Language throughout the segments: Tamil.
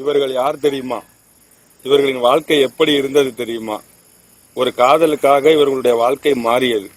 இவர்கள் யார் தெரியுமா? இவர்களின் வாழ்க்கை எப்படி இருந்தது தெரியுமா? ஒரு காதலுக்காக இவர்களுடைய வாழ்க்கை மாறியது.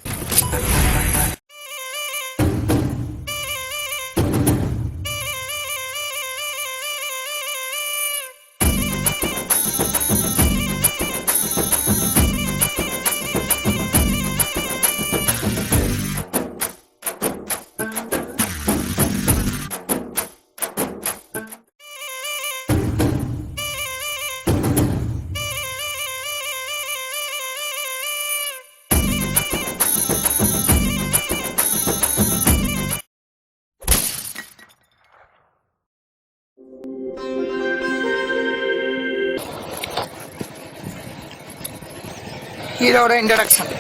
ஹீரோட இன்ட்ரடக்ஷன்.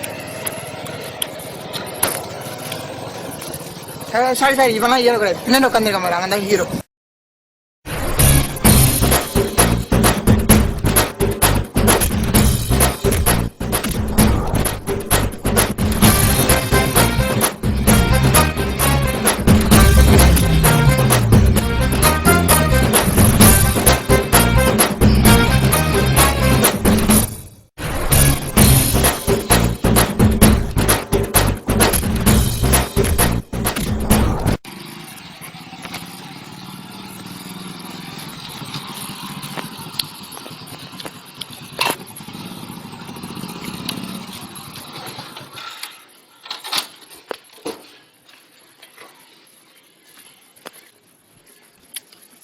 சாரி இவெல்லாம் ஹீரோ கிடையாது. பின்னாடி உட்காந்துருக்க மாதிரி அவன் தான் hero.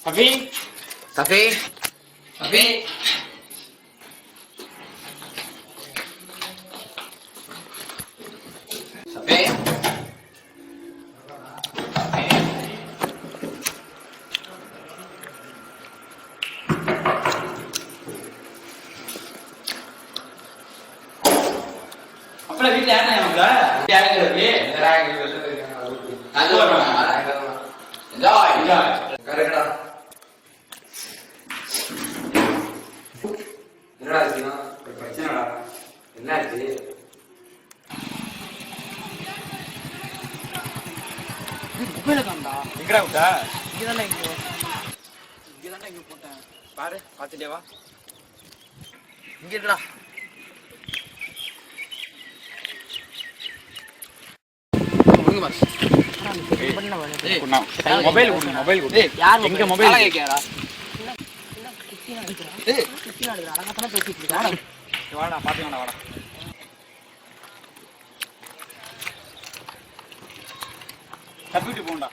Safi, Safi, Safi. Safi. அப்பள வீட்ல யாரா நம்மள? யாரங்க இருக்கு? யாரங்க இருக்கு? அது வரணும். என்ஜாய். கரெக்டா. என்னடா ஆச்சுனா? ஒரு பிரச்சனைடா. என்ன ஆச்சு? மொபைல காண்டா. எங்கடா விட்ட? இங்கதானே இங்க போட்டேன். பாரு, பாத்துட்டே வா. இங்க இருக்குடா. ஒழுங்கு பாஸ். மொபைல் கொடு, மொபைல் கொடு. யார் எங்க மொபைல் கேக்குறா? அழகாத்தானே பேசிட்டு இருக்கா. வாடா, பாத்துக்கடா வாடா. தப்பிட்டு போண்டா.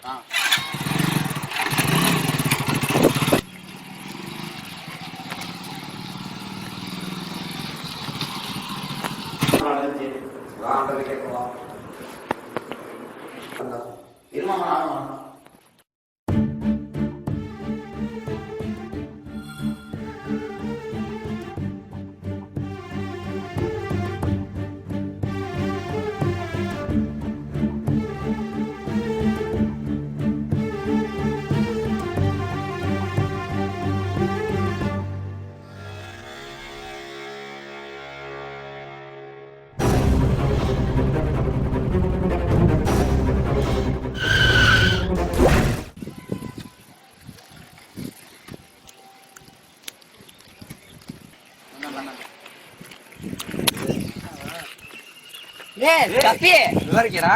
சஃபி, நல்லா இருக்கியா?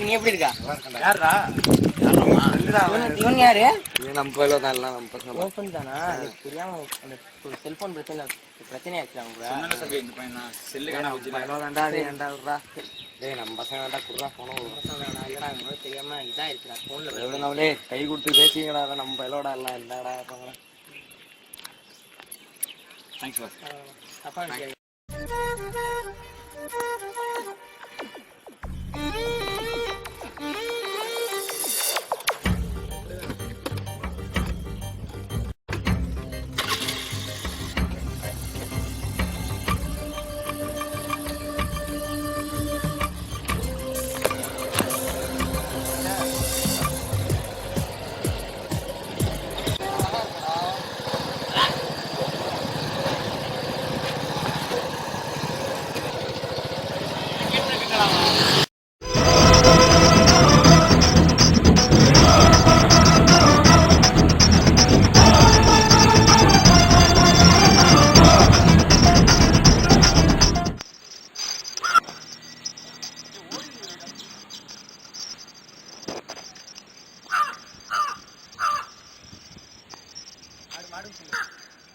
நீ எப்படி இருக்கா? யாரா? இவன் யாரு? நம்ம பையில தான் எல்லாம் நம்ம பசங்க. ஓபன் தானா? தெரியாம ஒரு செல்போன் பிரச்சனையாச்சு அவங்க. சொன்ன சபை இந்த பையன் தான் செல்லுக்கான வச்சு தாண்டா விடுறா. டேய் நம்ம பசங்க தாண்டா குடுறா போனோம். இல்லடா உங்களுக்கு தெரியாம இதா இருக்குடா போன்ல. எவ்வளவுனாலே கை கொடுத்து பேசிங்கடா நம்ம பையலோட எல்லாம் என்னடா இருப்பாங்க. Thanks pass. அப்பா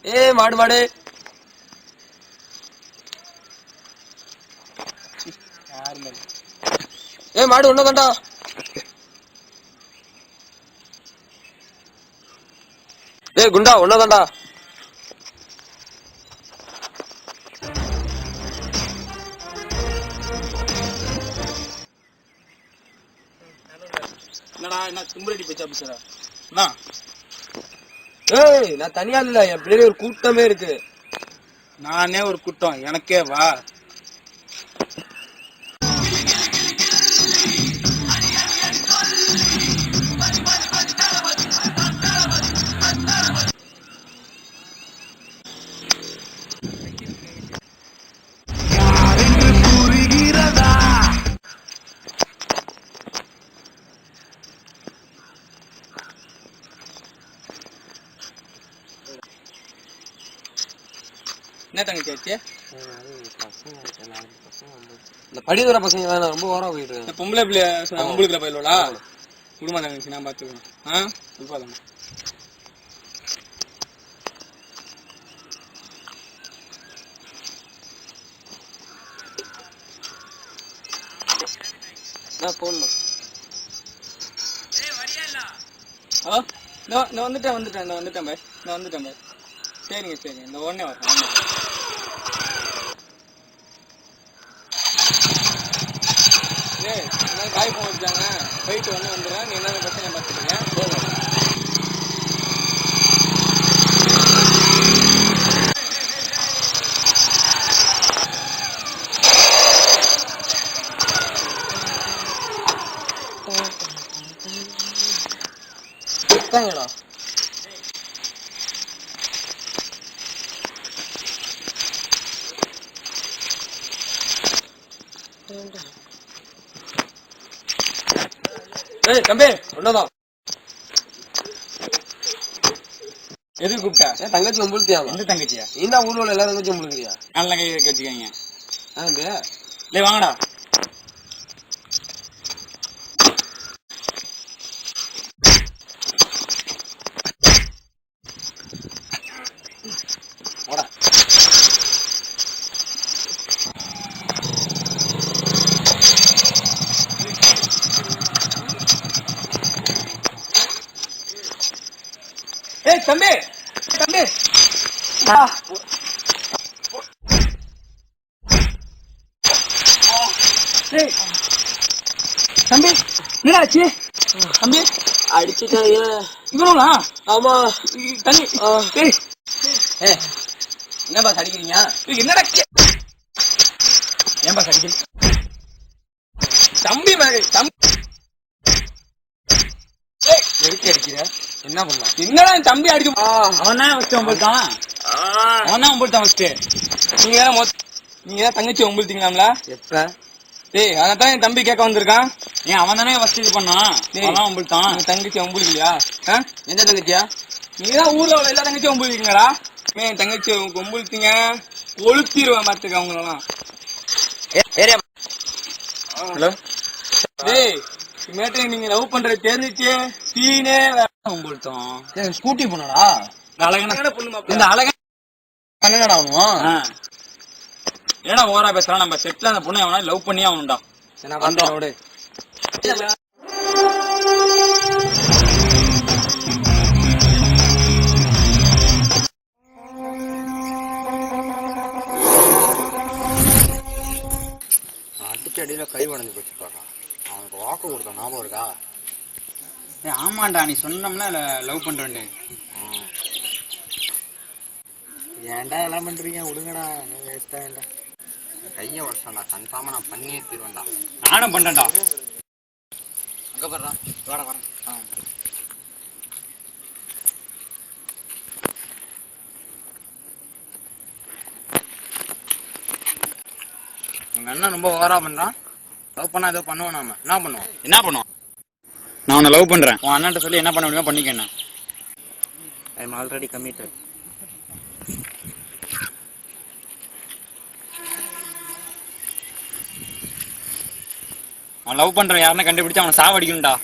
ஏய் மாடு மாடு. ஏய் மாடு ஒன்னதான்டா. ஏய் குண்டா ஒன்னதான்டா. என்னடா என்ன கும்பரடி பேச்சா பேசுற? என்ன? ஏய் நான் தனியா இல்ல, என் பின்னாடி ஒரு கூட்டமே இருக்கு. நானே ஒரு கூட்டம், எனக்கே வா. என்ன தங்கச்சி ஆச்சு? இந்த படிக்கிற பசங்க வேணாம், ரொம்ப ஓரம் போயிட்டு இந்த பொம்பளை பிள்ளை உங்களுக்கு பயிலோடா குடும்ப தங்கச்சி நான் பாத்துக்கணும். இருப்பாதம்மா. போடணும். ஹலோ, நான் வந்துட்டேன் பாய். சரிங்க இந்த உடனே வரேன். காய் போன் வச்சாங்க, போயிட்டு வந்துடுறேன். நீ என்ன பிரச்சனை பார்த்துக்கீங்க. போகலாம். ஏய் தம்பி ஒன்னதான். எதுக்கு கூப்பிட்டா? ஏன் தங்கச்சி உம்புழுத்தியா? எந்த தங்கச்சியா? இந்த ஊர்ல உள்ள எல்லா தங்கச்சி உம்புழுக்கிறியா? நல்ல கை வச்சுக்கோங்க. இல்லை வாங்கடா. ஏய் தம்பி தம்பி தம்பி என்னாச்சு? தம்பி அடிச்சுட்டாங்க. இவனா? ஆமா தண்ணி. என்னப்பா அடிக்கிறீங்க? என்னடா ஏன்பா அடிக்கிறீங்க? தம்பி எதுக்கு அடிக்கிற? என்ன பண்ணலாம்? என்னடா தம்பி அடிக்க? அவன் தான் ஃபர்ஸ்ட் ஒம்புட்டான். நீங்க தான் தங்கச்சி ஒம்புட்டீங்களாம்ல? எப்ப? டேய் அதான் என் தம்பி கேட்க வந்திருக்கான். ஏன் அவன் தானே ஃபர்ஸ்ட் இது பண்ணான். அவன் ஒம்புட்டான். தங்கச்சி ஒம்புலியா? எந்த தங்கச்சியா? நீங்க தான் ஊர்ல உள்ள எல்லா தங்கச்சியும் ஒம்புலிங்களா? என் தங்கச்சி ஒம்புலித்தீங்க, கொளுத்திடுவேன் பார்த்துக்க அவங்களெல்லாம். ஹலோ டேய் மேட்டை நீங்க லவ் பண்றது தெரிஞ்சிச்சு தீனே ஒம்புட்டோம். ஸ்கூட்டி போனடா. அழகான பொண்ணு. இந்த அழகா என்னடா ஆகணும்? ஏன்னா ஓரா பேசுறான். நம்ம செட்ல அந்த பொண்ணு அவனா லவ் பண்ணி அவனுண்டா. என்ன பண்றோடு? அடிச்ச அடியில கை உடஞ்சு போச்சு பாக்கா. அவனுக்கு வாக்கு கொடுத்த ஞாபகம் இருக்கா? ஆமாண்டா, நீ சொன்னோம்னா லவ் பண்றேன். ஏன்டா எல்லாம் பண்றீங்க? விடுங்கடா, வேஸ்டா வேண்டா. கைய உடச்சாண்டா, கன்ஃபார்மா நான் பண்ணியே தீர்வேன்டா. நானும் பண்றேன்டா. அங்க பாருடா, வாடா வரேன். எங்க அண்ணன் ரொம்ப ஓவரா பண்றான். லவ் பண்ணா ஏதோ பண்ணுவோம். நாம என்ன பண்ணுவோம்? நான் உன்னை லவ் பண்றேன். உன் அண்ணன்ட்ட சொல்லி என்ன பண்ண முடியுமோ பண்ணிக்க. I am already committed. அவன் லவ் பண்றான் யாருன்னா கண்டுபிடிச்சு அவனை சாவடிக்கணும்டா.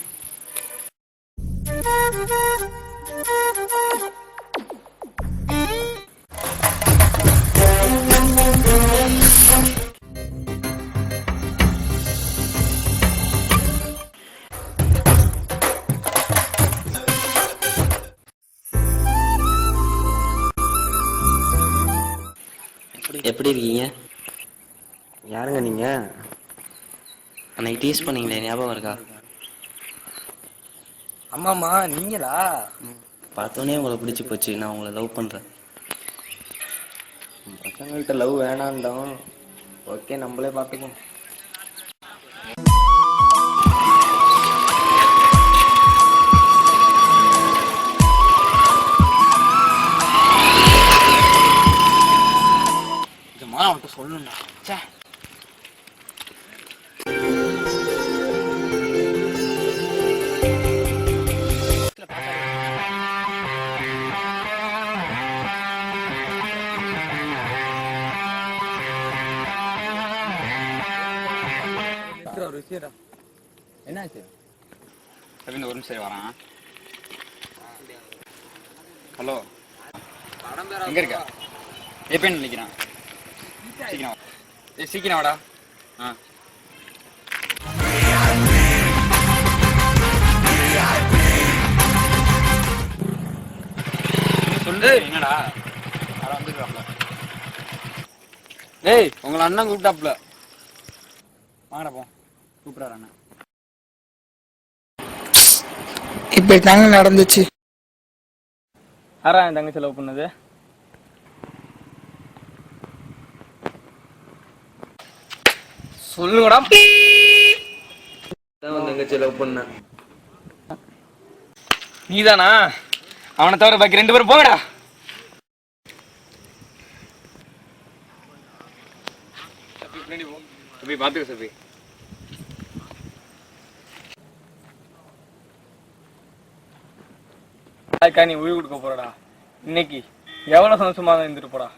எப்படி இருக்கீங்க? யாருங்க நீங்க? அன்னைக்கு டீஸ் பண்ணீங்களே, ஞாபகம் இருக்கா? ஆமாம்மா, நீங்களா? பார்த்தோன்னே உங்களை பிடிச்சி போச்சு. நான் உங்களை லவ் பண்ணுறேன். பசங்கள்கிட்ட லவ் வேணான்டோம். ஓகே, நம்மளே பார்த்துப்போம். இது மாதிரி அவன்கிட்ட சொல்லணும்டா. சே ஒரு விஷயம். என்னாச்சு? ரவீந்திர ஒரு நிமிஷம் வரான். ஹலோ, எங்க இருக்க? எப்ப நினைக்கிறான்? சீக்கிரம் வா. சீக்கிரம் வாடா. சொல்லு என்னடா? வந்துருக்காப்ல. டேய், உங்களை அண்ணன் கூப்பிட்டாப்ல. வாங்கடா போ. கூப்பிடாரு அண்ணன். இப்படி தாங்க நடந்துச்சு. யாரா என் தங்கச்சி லவ் பண்ணது? சொல்லுங்கடா. தங்கச்சி லவ் பண்ண நீதானா? அவனை தவிர பாக்கி 2 பேரும் போங்கடா. சபி பாத்துக்க சபி. நீ உயிர் கொடுக்க போறடா. இன்னைக்கு எவ்வளவு சந்தோஷமா இருந்துட்டு போடா.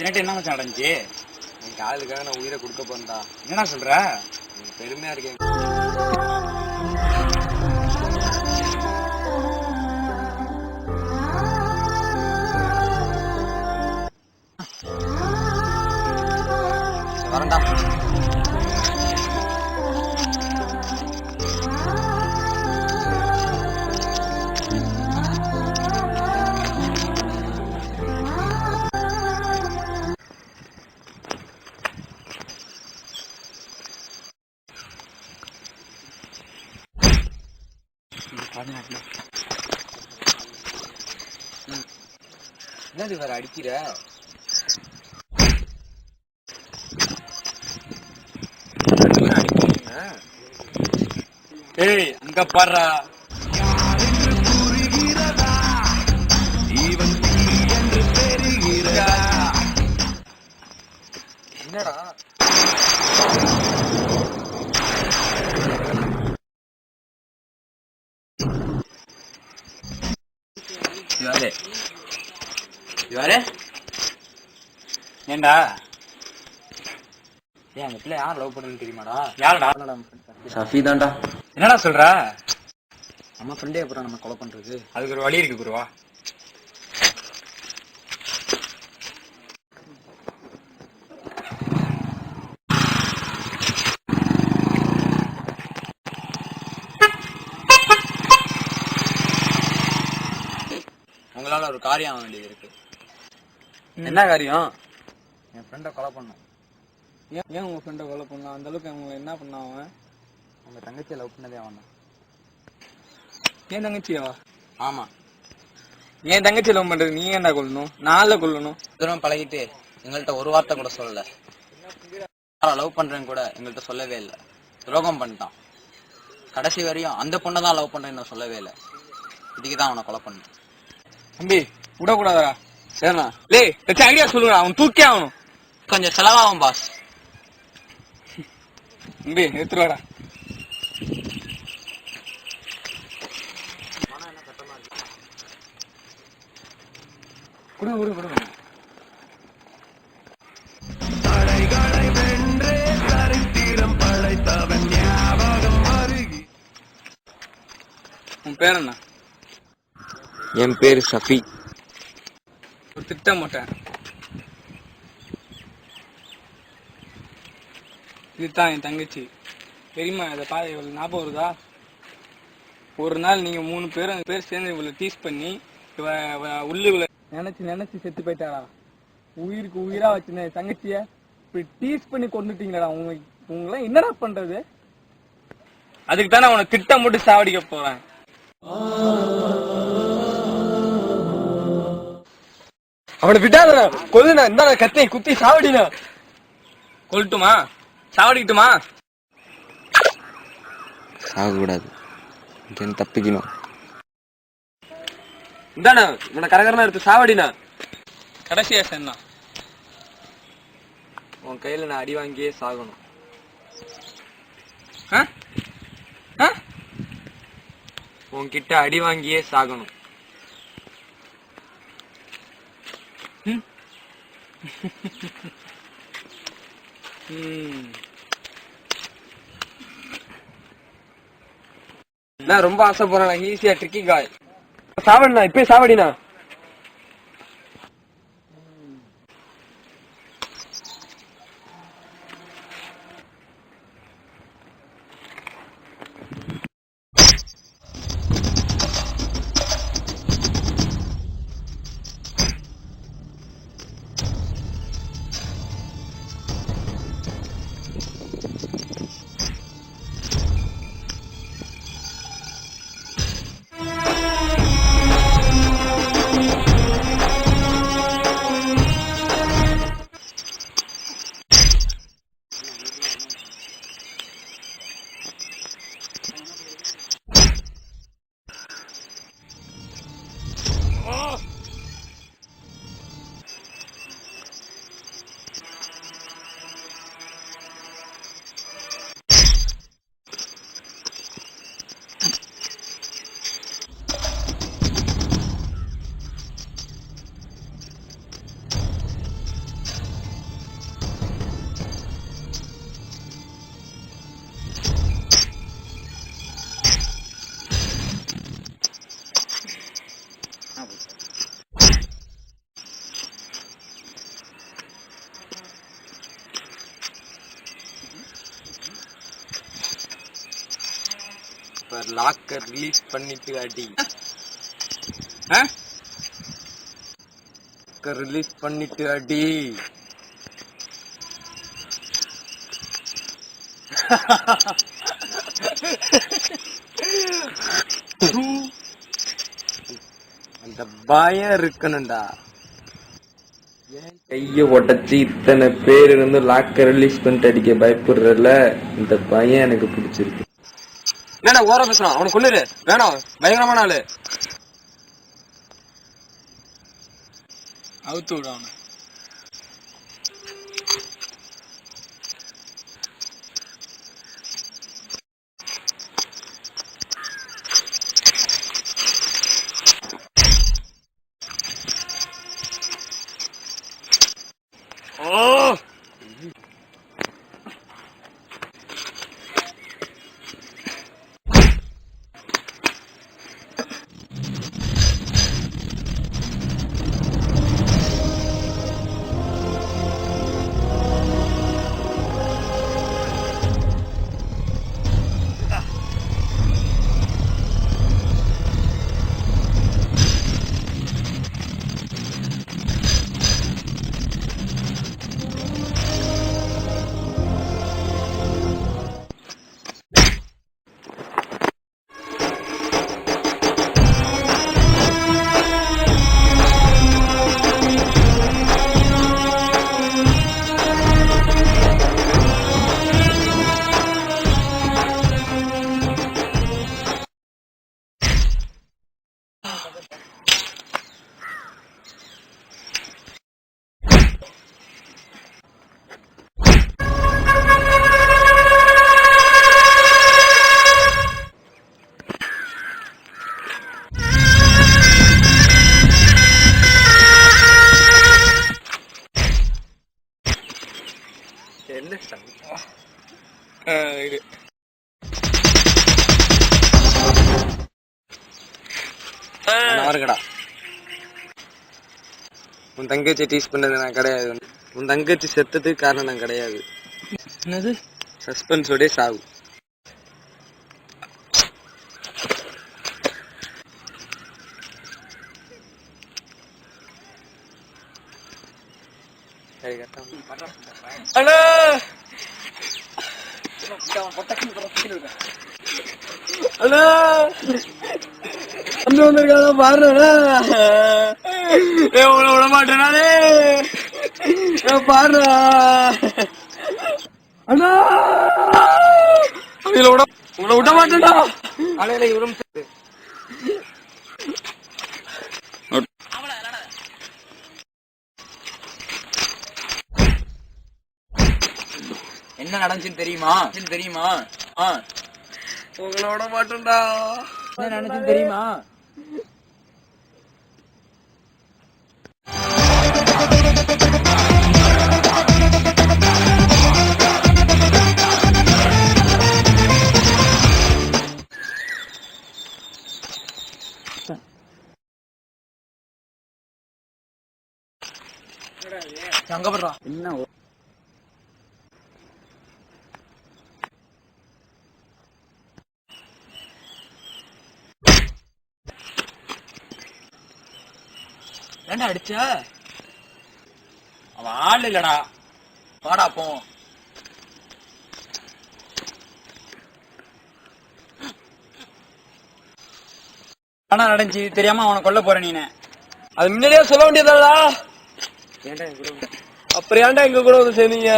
நேற்று என்ன மச்சான் நடந்துச்சு? என் காதலுக்காக நான் உயிரை கொடுக்க போறேன்டா. என்ன சொல்ற? பெருமையா இருக்கேன். வரண்டா. என்னது வேற அடிக்கிற? ஏய், அங்க பாடுறா. என்னடா? யாரு? ஏண்டா? ஏன் அந்த பிள்ளை யார் லவ் பண்ணுன்னு தெரியுமாடா? யாருடா? சஃபி தான்டா. என்னடா சொல்ற? நம்ம ஃப்ரெண்டே அப்புறம் நம்ம கொலை பண்றது. அதுக்கு ஒரு வழி இருக்கு குருவா. உங்களால ஒரு காரியம் ஆக வேண்டியது இருக்கு. என்ன காரியம்? என் ஃப்ரெண்டை கொலை பண்ணும். ஏன் உங்க ஃப்ரெண்டை கொலை பண்ணலாம்? அந்த அளவுக்கு அவங்க என்ன பண்ணான்? அவன் உங்க தங்கச்சியை லவ் பண்ணதே அவன் தான். என் தங்கச்சியா? ஆமா. என் தங்கச்சி லவ் பண்றது நீ ஏன்டா கொல்லணும்? நான்ல கொல்லணும். தூரம் பழகிட்டு எங்கள்கிட்ட ஒரு வார்த்தை கூட சொல்லல. லவ் பண்றேன்னு கூட எங்கள்கிட்ட சொல்லவே இல்லை. துரோகம் பண்ணிட்டான். கடைசி வரையும் அந்த பொண்ணை தான் லவ் பண்றேன்னு சொல்லவே இல்லை. இதுக்குதான் அவனை கொலை பண்ண. தம்பி விடக்கூடாதா? சரிண்ணா. லே ஐடியா சொல்லுங்க. அவன் தூக்கி ஆகணும். கொஞ்சம் செலவாகும் பாஸ். தம்பி எடுத்துருவாடா. குடு குடு குடு. பேர் என்ன? என் பேரு ஷஃபி. ஒரு திட்டம் மாட்டேன். இதுதான் என் தங்கச்சி. தெரியுமா இதை பாரு, இவளுக்கு ஞாபகம் வருதா? ஒரு நாள் நீங்க 3 பேர் சேர்ந்து இவளை டீஸ் பண்ணி இவளை நினைச்சு செத்து போயிட்டாரா? உயிருக்கு உயிரா வச்சிருந்த என் தங்கச்சிய இப்படி டீஸ் பண்ணி கொண்டுட்டீங்களா? உங்களை என்னடா பண்றது? அதுக்கு தானே அவனை திட்டம் போட்டு சாவடிக்க போறேன். அவனை விட்டாதா? கொல்லுனா இந்த கத்தை குத்தி சாவடினா. கொல்லட்டுமா? சாவடிக்கட்டுமா? சாகக்கூடாது, தப்பிக்கணும். இந்தாண்ணா இவனை கரகரனா எடுத்து சாவடினா. கடைசியா சொன்னா உன் கையில நான் அடி வாங்கியே சாகணும். உன்கிட்ட அடி வாங்கியே சாகணும். நான் ரொம்ப ஆசைப்படுறேன். ஈஸியா ட்ரிக்கி காய் சாவடினா, இப்பயே சாவடினா. லாக்கர் ரிலீஸ் பண்ணிட்டு அடி. ரிலீஸ் பண்ணிட்டு அடி. அந்த பயம் இருக்கணும்டா. கைய உடச்சி இத்தனை பேர் இருந்து லாக்கர் ரிலீஸ் பண்ணிட்டு அடிக்க பயப்படுறல, இந்த பையன் எனக்கு பிடிச்சிருக்கு. என்னடா ஓர பேசுறான்? அவனுக்கு கொள்ளுரு. வேணாம், பயங்கரமான ஆளு. அவுத்து விட அவனை. என்ன இது அவருக்கடா உன் தங்கச்சி டீஸ் பண்ணது நான் கிடையாது. உன் தங்கச்சி செத்ததுக்கு காரணம் நான் கிடையாது. என்னது? சஸ்பென்ஸோட சாவு. அண்ணா அண்ணா அண்ணா வந்திருக்காங்க பாருண்ணா. உங்களை விட மாட்டேனாலே பாருண்ணா. அண்ணா உங்களை விட மாட்டேன்டா. அலையில இவரும் என்ன நடந்துச்சுன்னு தெரியுமா? தெரியுமா? உங்களை விட மாட்டேன்டா. என்ன நடந்துச்சுன்னு தெரியுமா? அங்க போடுறா. என்ன ஏன்டா அடிச்ச? அவன் ஆள் இல்லடா. வாடா போ. ஆனா நடந்துச்சு தெரியாம அவனை கொல்ல போற நீனு. அது முன்னாடியே சொல்ல வேண்டியதாடா. அப்புறம் ஏன்டா எங்க கூட வந்து சேர்ந்தீங்க?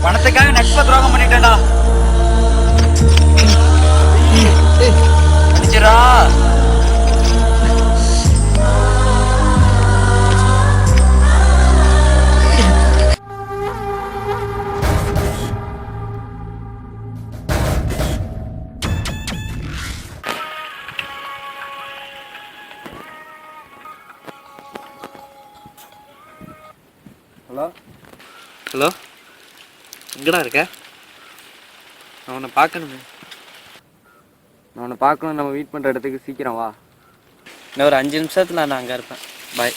பணத்துக்காக நட்பை துரோகம் பண்ணிட்டேன்டா. அடிச்சிரா. ஹலோ ஹலோ, எங்கடா இருக்க? நான் உன்னை பார்க்கணுமே. நான் உன்னை பார்க்கணும். நம்ம வெயிட் பண்ணுற இடத்துக்கு சீக்கிரம் வா. இன்னும் ஒரு 5 நிமிஷத்துல நான் அங்கே இருப்பேன். பாய்.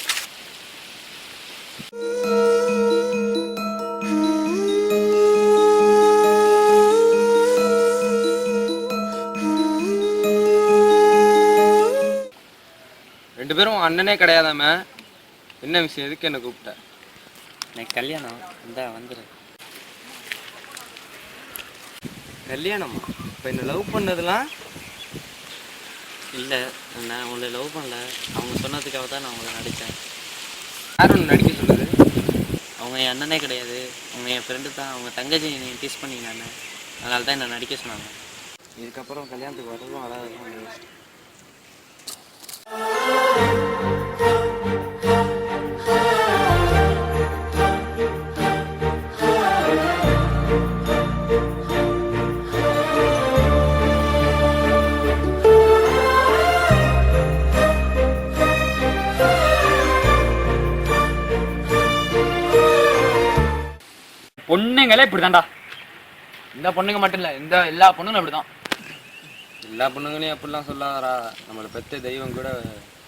ரெண்டு பேரும் அண்ணனே கிடையாதாம. என்ன விஷயம்? எதுக்கு என்ன கூப்பிட்ட? எனக்கு கல்யாணம். இந்த வந்துடு. கல்யாணமா? இப்போ என்ன லவ் பண்ணதெல்லாம் இல்லை, நான் உங்களை லவ் பண்ணல. அவங்க சொன்னதுக்காக தான் நான் உங்களை நடித்தேன். யார் ஒன்று நடிக்க சொல்லுது? அவங்க என் அண்ணனே கிடையாது. அவங்க என் ஃப்ரெண்டு தான். அவங்க தங்கச்சி என்னை டீஸ் பண்ணிங்க அண்ணன். அதனால தான் என்னை நடிக்க சொன்னாங்க. இதுக்கப்புறம் கல்யாணத்துக்கு வரதும் வராதும். பொண்ணுங்களே இப்படிதான்டா. இந்த பொண்ணுங்க மட்டும் இல்ல, இந்த எல்லா பொண்ணுங்களும் அப்படிதான். எல்லா பொண்ணுங்களையும் அப்படிலாம் சொல்லாதரா. நம்மளை பெற்ற தெய்வம் கூட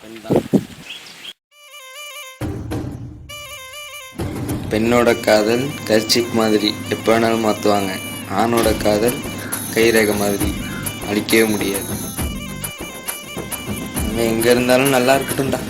பெண் தான். பெண்ணோட காதல் கர்ச்சிப் மாதிரி எப்போ வேணாலும் மாற்றுவாங்க. ஆணோட காதல் கைரேகை மாதிரி அழிக்கவே முடியாது. அவன் எங்கே இருந்தாலும் நல்லா இருக்கட்டும்டா.